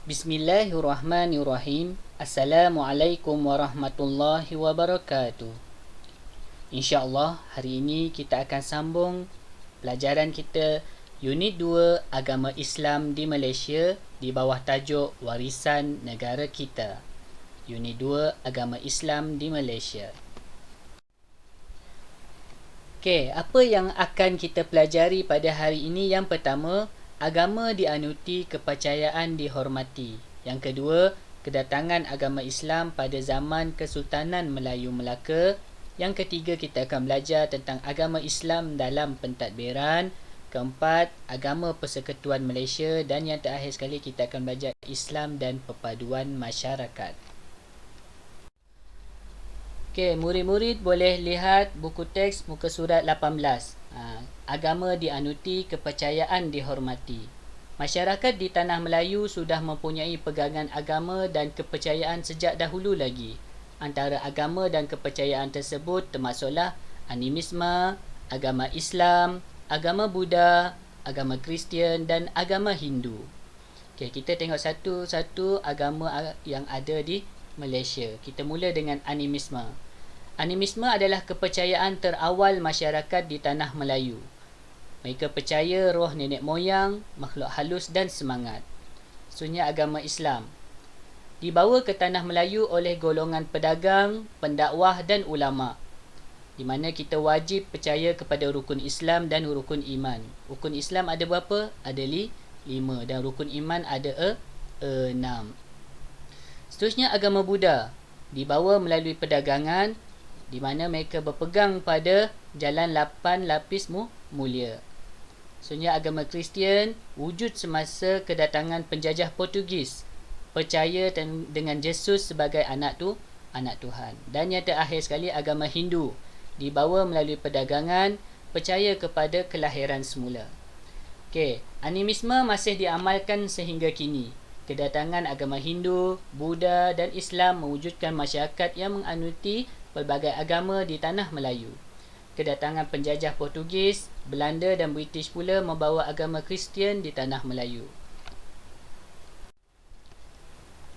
Bismillahirrahmanirrahim. Assalamualaikum warahmatullahi wabarakatuh. InsyaAllah hari ini kita akan sambung pelajaran kita Unit 2 Agama Islam di Malaysia di bawah tajuk Warisan Negara Kita. Unit 2 Agama Islam di Malaysia. Okey, apa yang akan kita pelajari pada hari ini? Yang pertama, agama dianuti, kepercayaan dihormati. Yang kedua, kedatangan agama Islam pada zaman Kesultanan Melayu Melaka. Yang ketiga, kita akan belajar tentang agama Islam dalam pentadbiran. Keempat, agama persekutuan Malaysia. Dan yang terakhir sekali, kita akan belajar Islam dan perpaduan masyarakat. Okey, murid-murid boleh lihat buku teks muka surat 18. Agama dianuti, kepercayaan dihormati. Masyarakat di Tanah Melayu sudah mempunyai pegangan agama dan kepercayaan sejak dahulu lagi. Antara agama dan kepercayaan tersebut termasuklah animisme, agama Islam, agama Buddha, agama Kristian dan agama Hindu. Okey, kita tengok satu-satu agama yang ada di Malaysia. Kita mula dengan animisme. Animisme adalah kepercayaan terawal masyarakat di Tanah Melayu. Mereka percaya roh nenek moyang, makhluk halus dan semangat. Sunnya agama Islam dibawa ke Tanah Melayu oleh golongan pedagang, pendakwah dan ulama, di mana kita wajib percaya kepada rukun Islam dan rukun iman. Rukun Islam ada berapa? Ada 5 dan rukun iman ada 6. Seterusnya agama Buddha dibawa melalui perdagangan, di mana mereka berpegang pada jalan 8 lapis mulia. Seterusnya agama Kristian wujud semasa kedatangan penjajah Portugis, percaya dengan Yesus sebagai anak Tuhan. Dan yang terakhir sekali agama Hindu dibawa melalui perdagangan, percaya kepada kelahiran semula. Okey, animisme masih diamalkan sehingga kini. Kedatangan agama Hindu, Buddha dan Islam mewujudkan masyarakat yang menganuti pelbagai agama di Tanah Melayu. Kedatangan penjajah Portugis, Belanda dan British pula membawa agama Kristian di Tanah Melayu.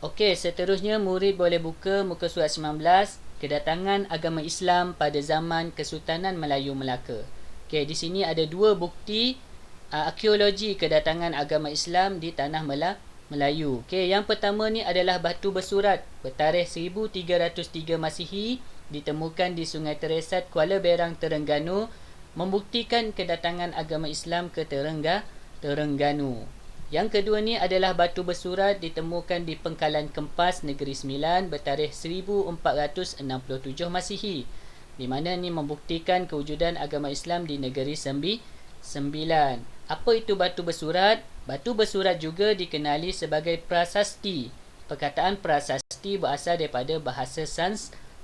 Okey, seterusnya murid boleh buka muka surat 19, kedatangan agama Islam pada zaman Kesultanan Melayu Melaka. Okey, di sini ada dua bukti arkeologi kedatangan agama Islam di Tanah Melayu. Okey, yang pertama ni adalah batu bersurat bertarikh 1303 Masihi, ditemukan di Sungai Teresat, Kuala Berang, Terengganu, membuktikan kedatangan agama Islam ke Terengganu. Yang kedua ni adalah batu bersurat ditemukan di Pengkalan Kempas, Negeri Sembilan, bertarikh 1467 Masihi, di mana ni membuktikan kewujudan agama Islam di Negeri Sembilan. Apa itu batu bersurat? Batu bersurat juga dikenali sebagai prasasti. Perkataan prasasti berasal daripada bahasa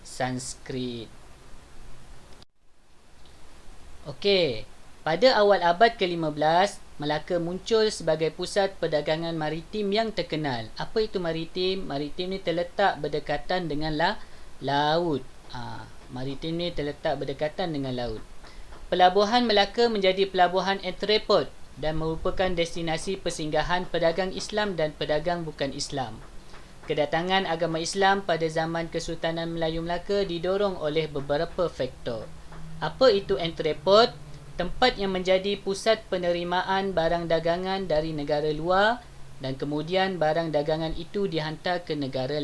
Sanskrit. Okey, pada awal abad ke-15, Melaka muncul sebagai pusat perdagangan maritim yang terkenal. Apa itu maritim? Maritim ni terletak berdekatan dengan laut. Maritim ni terletak berdekatan dengan laut. Pelabuhan Melaka menjadi pelabuhan entrepot dan merupakan destinasi persinggahan pedagang Islam dan pedagang bukan Islam. Kedatangan agama Islam pada zaman Kesultanan Melayu Melaka didorong oleh beberapa faktor. Apa itu entrepot? Tempat yang menjadi pusat penerimaan barang dagangan dari negara luar dan kemudian barang dagangan itu dihantar ke negara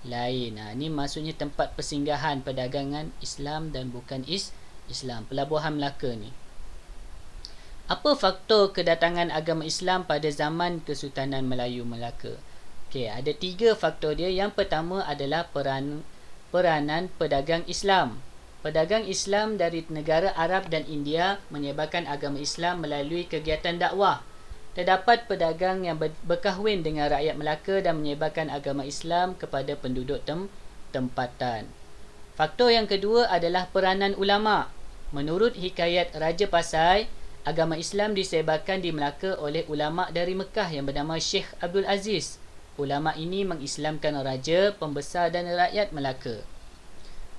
lain. Ini maksudnya tempat persinggahan perdagangan Islam dan bukan Islam. Pelabuhan Melaka ni. Apa faktor kedatangan agama Islam pada zaman Kesultanan Melayu Melaka? Okey, ada 3 faktor dia. Yang pertama adalah peranan pedagang Islam. Pedagang Islam dari negara Arab dan India menyebarkan agama Islam melalui kegiatan dakwah. Terdapat pedagang yang berkahwin dengan rakyat Melaka dan menyebarkan agama Islam kepada penduduk tempatan. Faktor yang kedua adalah peranan ulama. Menurut hikayat Raja Pasai, agama Islam disebarkan di Melaka oleh ulama dari Mekah yang bernama Syekh Abdul Aziz. Ulama ini mengislamkan raja, pembesar dan rakyat Melaka.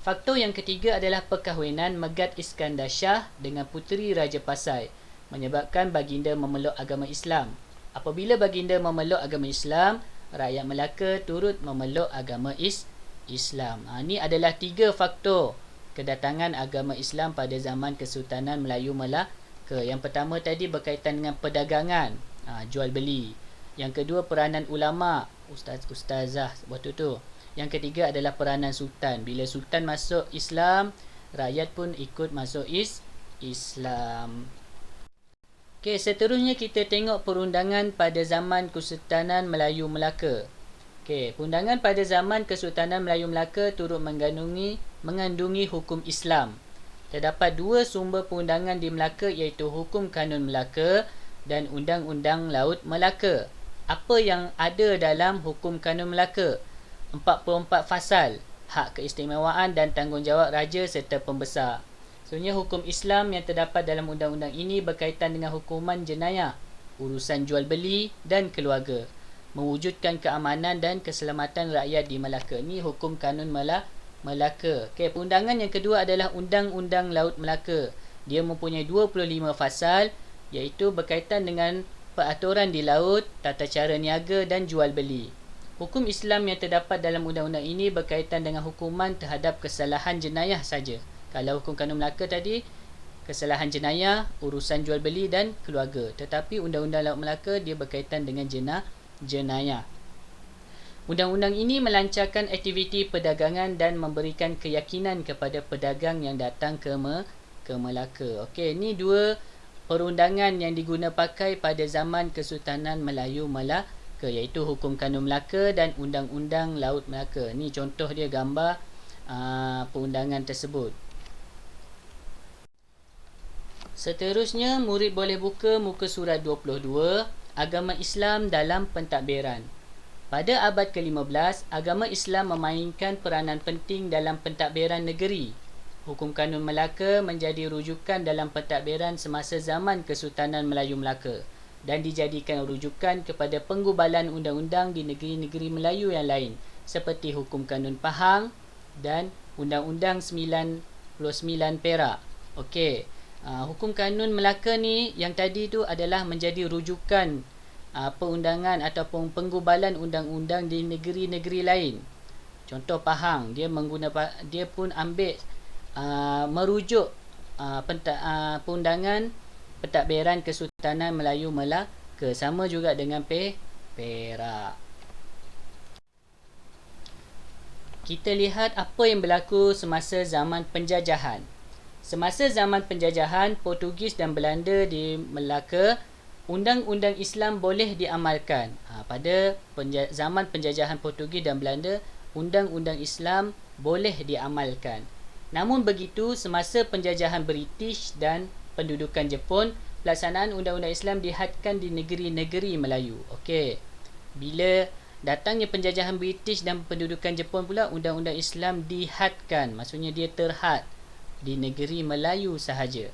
Faktor yang ketiga adalah perkahwinan Megat Iskandar Shah dengan puteri Raja Pasai, menyebabkan baginda memeluk agama Islam. Apabila baginda memeluk agama Islam, rakyat Melaka turut memeluk agama Islam. Ini adalah 3 faktor kedatangan agama Islam pada zaman Kesultanan Melayu Melaka. Yang pertama tadi berkaitan dengan perdagangan, jual beli. Yang kedua, peranan ulama, ustazah waktu tu. Yang ketiga adalah peranan sultan. Bila sultan masuk Islam, rakyat pun ikut masuk Islam. Okey, seterusnya kita tengok perundangan pada zaman Kesultanan Melayu Melaka. Okey, perundangan pada zaman Kesultanan Melayu Melaka turut mengandungi hukum Islam. Terdapat 2 sumber perundangan di Melaka, iaitu Hukum Kanun Melaka dan Undang-Undang Laut Melaka. Apa yang ada dalam Hukum Kanun Melaka? 44 fasal, hak keistimewaan dan tanggungjawab raja serta pembesar. Sebenarnya hukum Islam yang terdapat dalam undang-undang ini berkaitan dengan hukuman jenayah, urusan jual beli dan keluarga, mewujudkan keamanan dan keselamatan rakyat di Melaka. Ini Hukum Kanun Melaka. Okey, perundangan yang kedua adalah Undang-Undang Laut Melaka. Dia mempunyai 25 fasal, iaitu berkaitan dengan peraturan di laut, tata cara niaga dan jual beli. Hukum Islam yang terdapat dalam undang-undang ini berkaitan dengan hukuman terhadap kesalahan jenayah saja. Kalau Hukum Kanun Melaka tadi, kesalahan jenayah, urusan jual beli dan keluarga. Tetapi Undang-Undang Laut Melaka dia berkaitan dengan jenayah. Undang-undang ini melancarkan aktiviti perdagangan dan memberikan keyakinan kepada pedagang yang datang ke Melaka. Okey, ini 2 perundangan yang diguna pakai pada zaman Kesultanan Melayu Melaka, iaitu Hukum Kanun Melaka dan Undang-Undang Laut Melaka. Ni contoh dia gambar perundangan tersebut. Seterusnya, murid boleh buka muka surat 22, Agama Islam dalam Pentadbiran. Pada abad ke-15, agama Islam memainkan peranan penting dalam pentadbiran negeri. Hukum Kanun Melaka menjadi rujukan dalam pentadbiran semasa zaman Kesultanan Melayu Melaka dan dijadikan rujukan kepada penggubalan undang-undang di negeri-negeri Melayu yang lain seperti Hukum Kanun Pahang dan Undang-Undang 99 Perak. Okey, Hukum Kanun Melaka ni yang tadi tu adalah menjadi rujukan perundangan ataupun penggubalan undang-undang di negeri-negeri lain. Contoh Pahang, dia pun ambil merujuk perundangan pentadbiran Kesultanan Melayu Melaka, sama juga dengan Perak. Kita lihat apa yang berlaku semasa zaman penjajahan. Semasa zaman penjajahan Portugis dan Belanda di Melaka, undang-undang Islam boleh diamalkan. Pada zaman penjajahan Portugis dan Belanda, undang-undang Islam boleh diamalkan. Namun begitu, semasa penjajahan British dan pendudukan Jepun, pelaksanaan undang-undang Islam dihadkan di negeri-negeri Melayu. Okey. Bila datangnya penjajahan British dan pendudukan Jepun pula, undang-undang Islam dihadkan. Maksudnya dia terhad di negeri Melayu sahaja.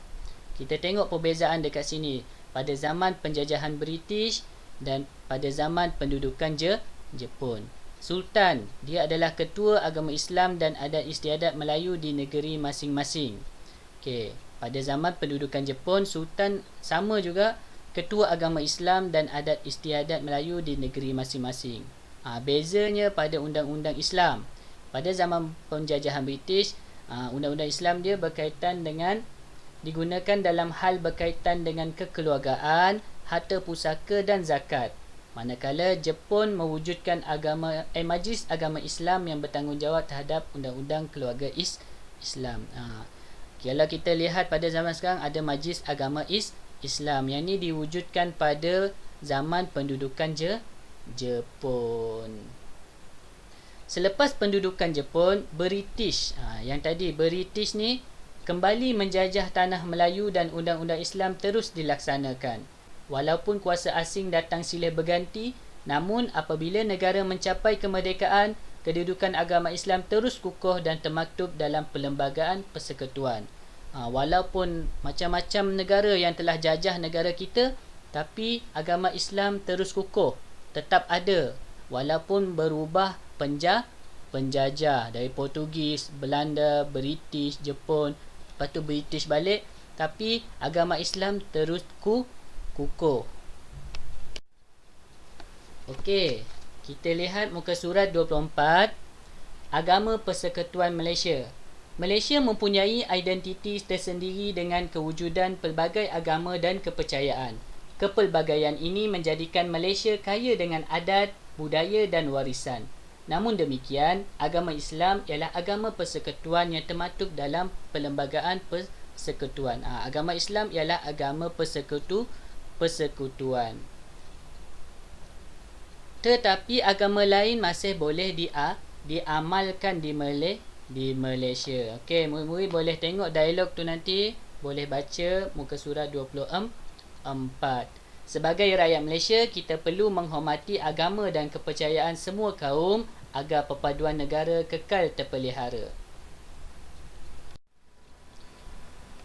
Kita tengok perbezaan dekat sini. Pada zaman penjajahan British dan pada zaman pendudukan Jepun. Sultan, dia adalah ketua agama Islam dan adat istiadat Melayu di negeri masing-masing. Okey, pada zaman pendudukan Jepun, Sultan sama juga ketua agama Islam dan adat istiadat Melayu di negeri masing-masing. Bezanya pada undang-undang Islam. Pada zaman penjajahan British, undang-undang Islam dia berkaitan dengan digunakan dalam hal berkaitan dengan kekeluargaan, harta pusaka dan zakat. Manakala Jepun mewujudkan Majlis Agama Islam yang bertanggungjawab terhadap undang-undang keluarga Islam. Kalau kita lihat pada zaman sekarang ada Majlis Agama Islam yang ni diwujudkan pada zaman pendudukan Jepun. Selepas pendudukan Jepun, British, yang tadi British ni kembali menjajah tanah Melayu dan undang-undang Islam terus dilaksanakan. Walaupun kuasa asing datang silih berganti, namun apabila negara mencapai kemerdekaan, kedudukan agama Islam terus kukuh dan termaktub dalam perlembagaan persekutuan. Walaupun macam-macam negara yang telah jajah negara kita, tapi agama Islam terus kukuh, tetap ada walaupun berubah penjajah dari Portugis, Belanda, British, Jepun. Lepas tu British balik, tapi agama Islam terus kukuh. Okey, Kita lihat muka surat 24, Agama Persekutuan Malaysia. Malaysia mempunyai identiti tersendiri dengan kewujudan pelbagai agama dan kepercayaan. Kepelbagaian ini menjadikan Malaysia kaya dengan adat, budaya dan warisan. Namun demikian, agama Islam ialah agama persekutuan yang termaktub dalam Perlembagaan Persekutuan. Agama Islam ialah agama persekutuan. Tetapi agama lain masih boleh diamalkan di Malaysia. Okey, murid-murid boleh tengok dialog tu nanti, boleh baca muka surat 24. Sebagai rakyat Malaysia, kita perlu menghormati agama dan kepercayaan semua kaum agar perpaduan negara kekal terpelihara.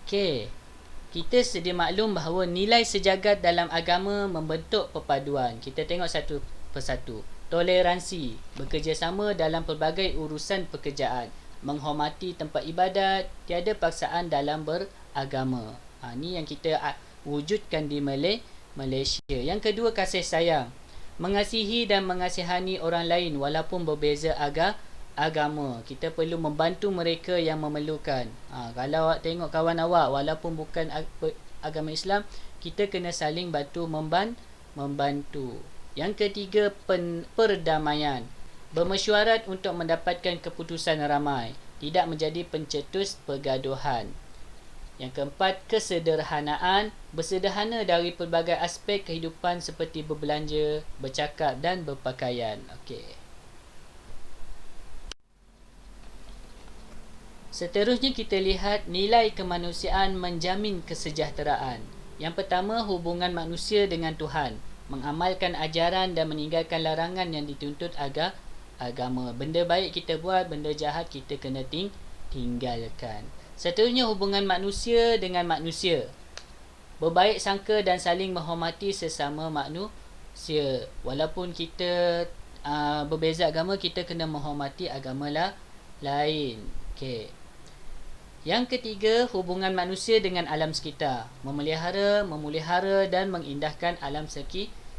Okey, kita sedia maklum bahawa nilai sejagat dalam agama membentuk perpaduan. Kita tengok satu persatu. Toleransi, bekerjasama dalam pelbagai urusan pekerjaan, menghormati tempat ibadat, tiada paksaan dalam beragama. Ni yang kita wujudkan di Malaysia. Yang kedua, kasih sayang, mengasihi dan mengasihani orang lain walaupun berbeza agama. Kita perlu membantu mereka yang memerlukan. Kalau awak tengok kawan awak walaupun bukan agama Islam, kita kena saling membantu. Yang ketiga, perdamaian, bermesyuarat untuk mendapatkan keputusan ramai, tidak menjadi pencetus pergaduhan. Yang keempat, kesederhanaan, bersederhana dari pelbagai aspek kehidupan seperti berbelanja, bercakap dan berpakaian. Okey. Seterusnya kita lihat nilai kemanusiaan menjamin kesejahteraan. Yang pertama, hubungan manusia dengan Tuhan, mengamalkan ajaran dan meninggalkan larangan yang dituntut agama. Benda baik kita buat, benda jahat kita kena tinggalkan. Seterusnya, hubungan manusia dengan manusia, berbaik sangka dan saling menghormati sesama manusia. Walaupun kita berbeza agama, kita kena menghormati agama lain. Okey. Yang ketiga, hubungan manusia dengan alam sekitar, memelihara dan mengindahkan alam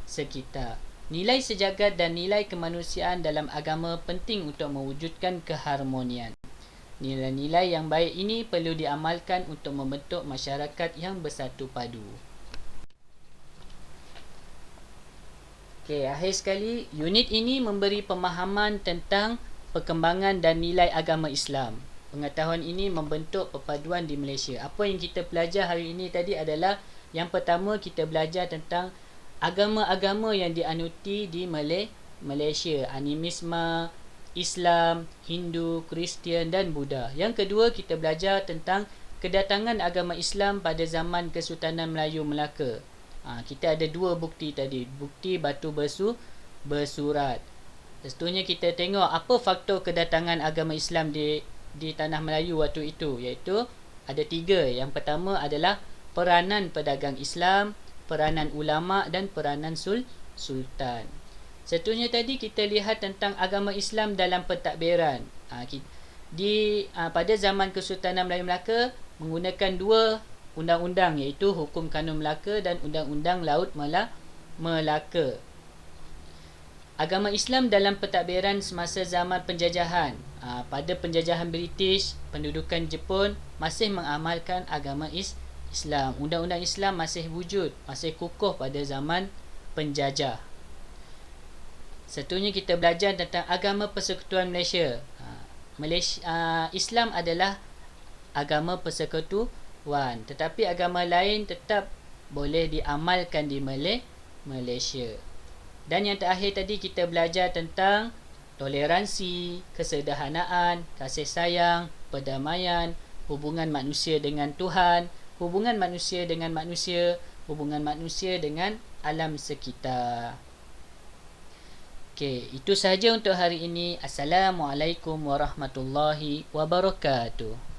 sekitar. Nilai sejagat dan nilai kemanusiaan dalam agama penting untuk mewujudkan keharmonian. Nilai-nilai yang baik ini perlu diamalkan untuk membentuk masyarakat yang bersatu padu. Okey, akhir sekali, unit ini memberi pemahaman tentang perkembangan dan nilai agama Islam. Pengetahuan ini membentuk perpaduan di Malaysia. Apa yang kita belajar hari ini tadi adalah, yang pertama kita belajar tentang agama-agama yang dianuti di Malaysia. Animisme, Islam, Hindu, Kristian dan Buddha. Yang kedua, kita belajar tentang kedatangan agama Islam pada zaman Kesultanan Melayu Melaka. Kita ada dua bukti tadi. Bukti batu bersurat. Seterusnya kita tengok apa faktor kedatangan agama Islam di tanah Melayu waktu itu, iaitu ada tiga. Yang pertama adalah peranan pedagang Islam, peranan ulama dan peranan sultan. Seterusnya tadi kita lihat tentang agama Islam dalam pentadbiran. Pada zaman Kesultanan Melayu Melaka menggunakan dua undang-undang, iaitu Hukum Kanun Melaka dan Undang-Undang Laut Melaka. Agama Islam dalam pentadbiran semasa zaman penjajahan. Pada penjajahan British, pendudukan Jepun masih mengamalkan agama Islam. Undang-undang Islam masih wujud, masih kukuh pada zaman penjajah. Seterusnya kita belajar tentang agama persekutuan Malaysia. Islam adalah agama persekutuan, tetapi agama lain tetap boleh diamalkan di Malaysia. Dan yang terakhir tadi kita belajar tentang toleransi, kesederhanaan, kasih sayang, perdamaian, hubungan manusia dengan Tuhan, hubungan manusia dengan manusia, hubungan manusia dengan alam sekitar. Okey, itu sahaja untuk hari ini. Assalamualaikum warahmatullahi wabarakatuh.